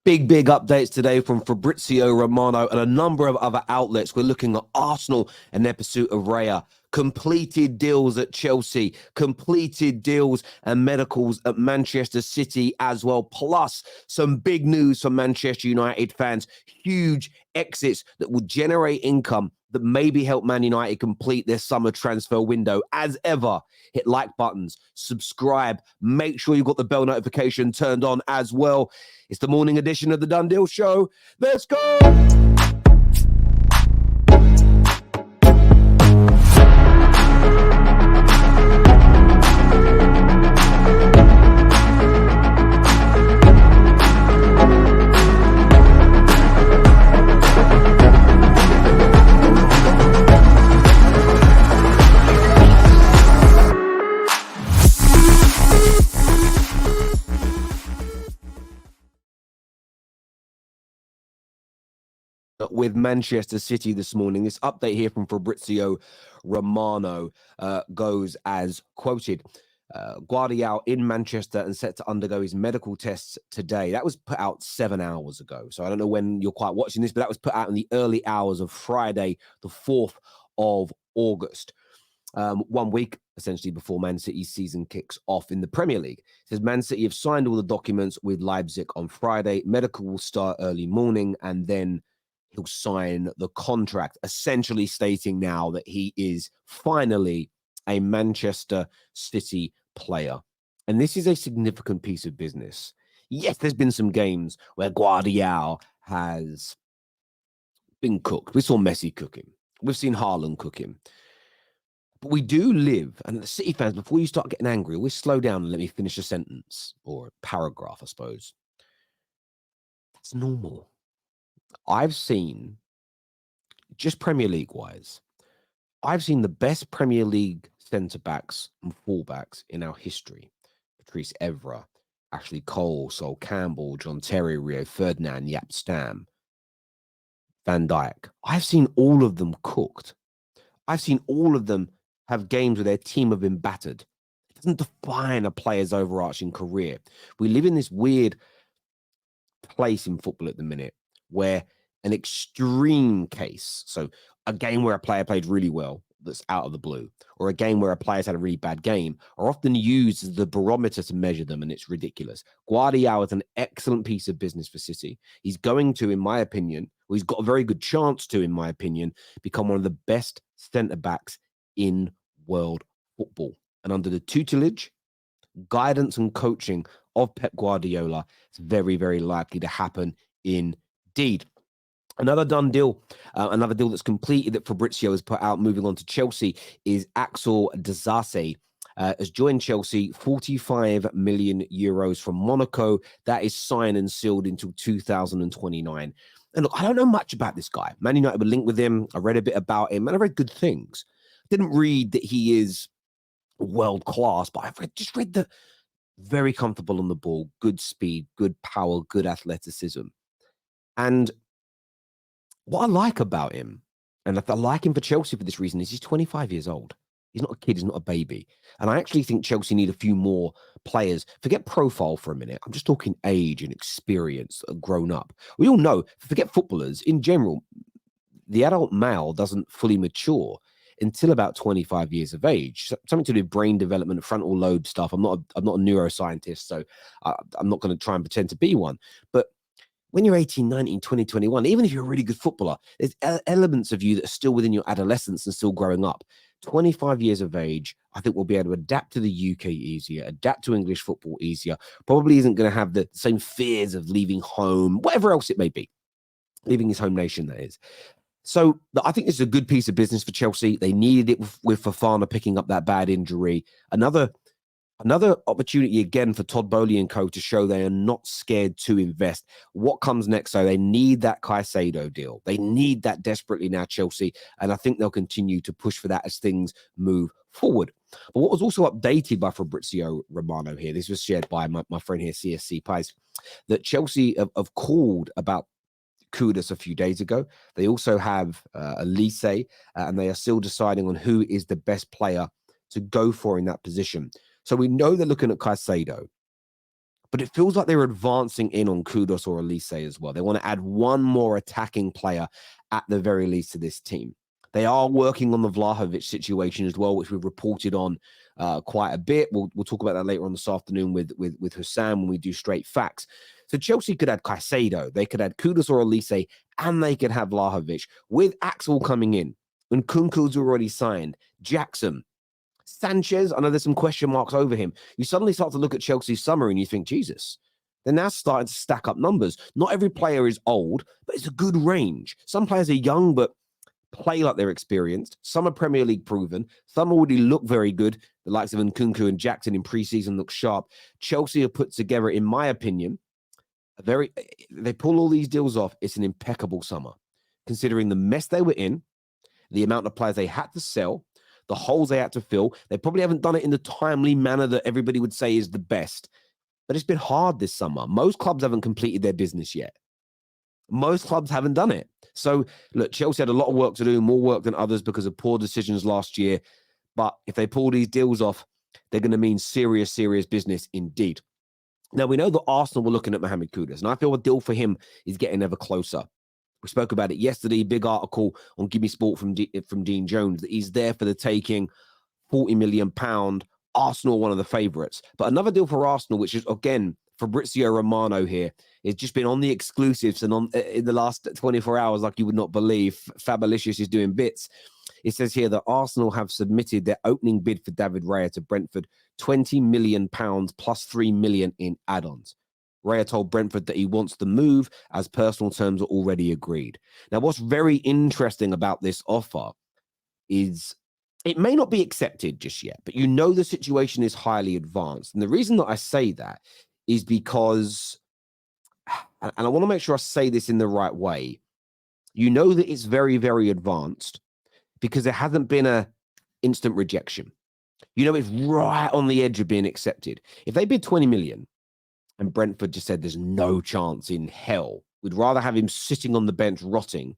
Big updates today from Fabrizio Romano and a number of other outlets. We're looking at Arsenal and their pursuit of Raya, completed deals at Chelsea, completed deals and medicals at Manchester City as well, plus some big news for Manchester United fans, huge exits that will generate income that maybe help Man United complete their summer transfer window. As ever, hit like buttons, subscribe, make sure you've got the bell notification turned on as well. It's the morning edition of the Done Deal Show. Let's go! With Manchester City this morning. This update here from Fabrizio Romano goes as quoted. Gvardiol in Manchester and set to undergo his medical tests today. That was put out 7 hours ago. So I don't know when you're quite watching this, but that was put out in the early hours of Friday, the 4th of August. 1 week essentially before Man City's season kicks off in the Premier League. It says Man City have signed all the documents with Leipzig on Friday. Medical will start early morning and then he'll sign the contract, essentially stating now that he is finally a Manchester City player. And this is a significant piece of business. Yes, there's been some games where Gvardiol has been cooked. We saw Messi cook him. We've seen Haaland cook him. But we do live, and the City fans, before you start getting angry, always slow down and let me finish a sentence or a paragraph, I suppose. That's normal. I've seen, just Premier League-wise, I've seen the best Premier League centre-backs and full-backs in our history. Patrice Evra, Ashley Cole, Sol Campbell, John Terry, Rio Ferdinand, Jaap Stam, Van Dijk. I've seen all of them cooked. I've seen all of them have games where their team have been battered. It doesn't define a player's overarching career. We live in this weird place in football at the minute where an extreme case, so a game where a player played really well that's out of the blue, or a game where a player's had a really bad game, are often used as the barometer to measure them, and it's ridiculous. Gvardiol is an excellent piece of business for City. He's going to, in my opinion, or he's got a very good chance to, in my opinion, become one of the best centre-backs in world football. And under the tutelage, guidance and coaching of Pep Guardiola, it's very, very likely to happen indeed. Another done deal, another deal that's completed that Fabrizio has put out, moving on to Chelsea, is Axel Disasi. Has joined Chelsea, 45 million euros from Monaco. That is signed and sealed until 2029. And look, I don't know much about this guy. Man United were linked with him. I read a bit about him, and I read good things. Didn't read that he is world class, but I've just read that very comfortable on the ball, good speed, good power, good athleticism. And what I like about him, and I like him for Chelsea for this reason, is he's 25 years old. He's not a kid. He's not a baby. And I actually think Chelsea need a few more players. Forget profile for a minute. I'm just talking age and experience, grown up. We all know, forget footballers. In general, the adult male doesn't fully mature until about 25 years of age. Something to do with brain development, frontal lobe stuff. I'm not a neuroscientist, so I'm not going to try and pretend to be one. But when you're 18, 19, 20, 21, even if you're a really good footballer, there's elements of you that are still within your adolescence and still growing up. 25 years of age, I think we'll be able to adapt to the UK easier, adapt to English football easier, probably isn't going to have the same fears of leaving home, whatever else it may be, leaving his home nation, that is. So I think this is a good piece of business for Chelsea. They needed it with Fofana picking up that bad injury. Another opportunity again for Todd Boehly and co to show they are not scared to invest. What comes next? So they need that Caicedo deal. They need that desperately now, Chelsea. And I think they'll continue to push for that as things move forward. But what was also updated by Fabrizio Romano here, this was shared by my friend here, CSC Pies, that Chelsea have called about Kudus a few days ago. They also have Elise, and they are still deciding on who is the best player to go for in that position. So we know they're looking at Caicedo. But it feels like they're advancing in on Kudus or Elise as well. They want to add one more attacking player at the very least to this team. They are working on the Vlahovic situation as well, which we've reported on quite a bit. We'll talk about that later on this afternoon with Hussam when we do straight facts. So Chelsea could add Caicedo, they could add Kudus or Elise, and they could have Vlahovic with Axel coming in. And Kunku's already signed. Jackson, Sanchez, I know there's some question marks over him. You suddenly start to look at Chelsea's summer and you think, Jesus, they're now starting to stack up numbers. Not every player is old, but it's a good range. Some players are young, but play like they're experienced. Some are Premier League proven. Some already look very good. The likes of Nkunku and Jackson in preseason look sharp. Chelsea have put together, in my opinion, they pull all these deals off. It's an impeccable summer, considering the mess they were in, the amount of players they had to sell, the holes they had to fill. They probably haven't done it in the timely manner that everybody would say is the best. But it's been hard this summer. Most clubs haven't completed their business yet. Most clubs haven't done it. So, look, Chelsea had a lot of work to do, more work than others because of poor decisions last year. But if they pull these deals off, they're going to mean serious, serious business indeed. Now, we know that Arsenal were looking at Mohamed Kudus, and I feel a deal for him is getting ever closer. We spoke about it yesterday, big article on Gimme Sport from Dean Jones, that he's there for the taking, £40 million. Arsenal, one of the favourites. But another deal for Arsenal, which is, again, Fabrizio Romano here, has just been on the exclusives and in the last 24 hours, like you would not believe. Fabulicious is doing bits. It says here that Arsenal have submitted their opening bid for David Raya to Brentford, £20 million plus £3 million in add-ons. Raya told Brentford that he wants the move as personal terms are already agreed. Now, what's very interesting about this offer is it may not be accepted just yet, but you know the situation is highly advanced. And the reason that I say that is because, and I want to make sure I say this in the right way, you know that it's very, very advanced because there hasn't been an instant rejection. You know it's right on the edge of being accepted. If they bid 20 million and Brentford just said there's no chance in hell, we'd rather have him sitting on the bench rotting,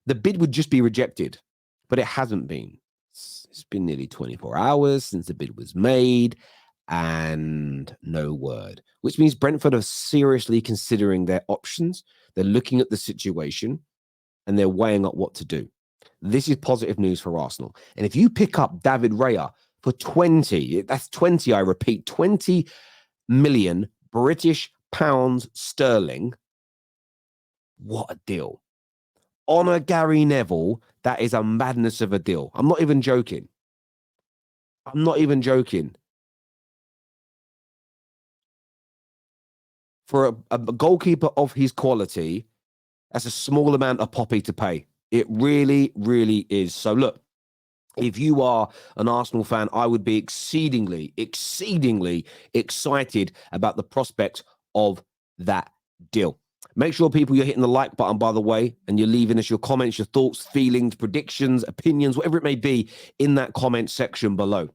the bid would just be rejected. But it hasn't been. It's been nearly 24 hours since the bid was made and no word, which means Brentford are seriously considering their options. They're looking at the situation and they're weighing up what to do. This is positive news for Arsenal. And if you pick up David Raya for 20, that's 20, I repeat, 20 million British pounds sterling, what a deal. Honor Gary Neville, that is a madness of a deal. I'm not even joking. I'm not even joking. For a goalkeeper of his quality, that's a small amount of poppy to pay. It really, really is. So look, if you are an Arsenal fan, I would be exceedingly, exceedingly excited about the prospect of that deal. Make sure, people, you're hitting the like button, by the way, and you're leaving us your comments, your thoughts, feelings, predictions, opinions, whatever it may be, in that comment section below.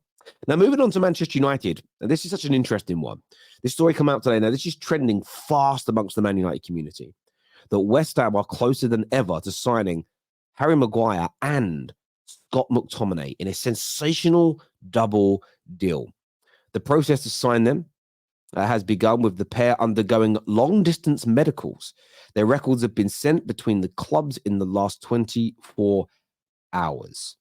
Now, moving on to Manchester United. And this is such an interesting one. This story came out today. Now, this is trending fast amongst the Man United community, that West Ham are closer than ever to signing Harry Maguire and Scott McTominay in a sensational double deal. The process to sign them has begun, with the pair undergoing long-distance medicals. Their records have been sent between the clubs in the last 24 hours.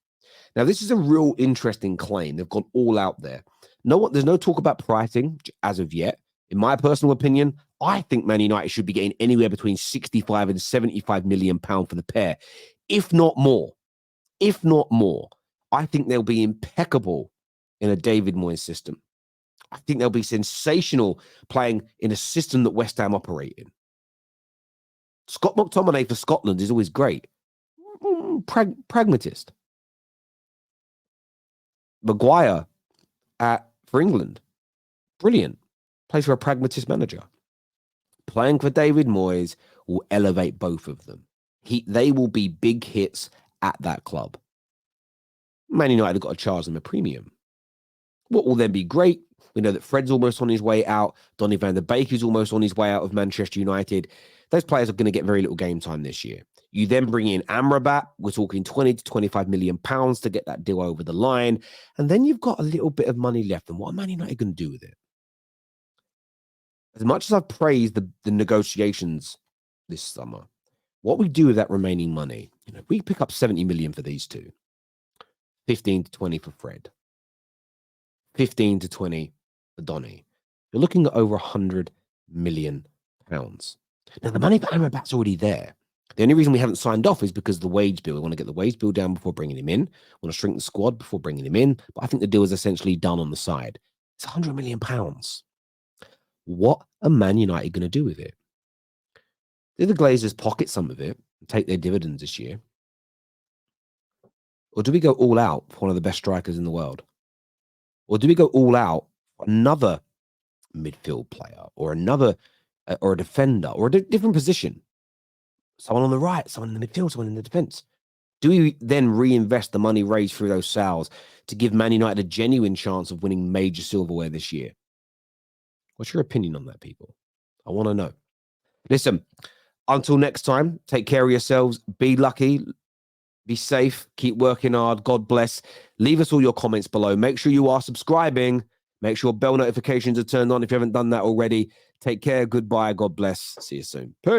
Now, this is a real interesting claim. They've gone all out there. There's no talk about pricing as of yet. In my personal opinion, I think Man United should be getting anywhere between 65 and 75 million pounds for the pair, if not more. If not more. I think they'll be impeccable in a David Moyes system. I think they'll be sensational playing in a system that West Ham operate in. Scott McTominay for Scotland is always great. Pragmatist. Maguire for England. Brilliant. Plays for a pragmatist manager. Playing for David Moyes will elevate both of them. They will be big hits at that club. Man United have got to charge them a premium. What will then be great? We know that Fred's almost on his way out. Donny van der Beek is almost on his way out of Manchester United. Those players are going to get very little game time this year. You then bring in Amrabat. We're talking 20 to 25 million pounds to get that deal over the line. And then you've got a little bit of money left. And what are Man United going to do with it? as much as I've praised the negotiations this summer, what we do with that remaining money, if we pick up 70 million for these two, 15 to 20 for Fred, 15 to 20 for Donny, you're looking at over 100 million pounds. Now, the money for Amrabat's already there. The only reason we haven't signed off is because of the wage bill. We want to get the wage bill down before bringing him in. We want to shrink the squad before bringing him in. But I think the deal is essentially done on the side. It's 100 million pounds. What are Man United going to do with it? Do the Glazers pocket some of it and take their dividends this year? Or do we go all out for one of the best strikers in the world? Or do we go all out for another midfield player or another or a defender or a different position? Someone on the right, someone in the midfield, someone in the defense. Do we then reinvest the money raised through those sales to give Man United a genuine chance of winning major silverware this year? What's your opinion on that, people? I want to know. Listen, until next time, take care of yourselves. Be lucky. Be safe. Keep working hard. God bless. Leave us all your comments below. Make sure you are subscribing. Make sure bell notifications are turned on if you haven't done that already. Take care. Goodbye. God bless. See you soon. Peace.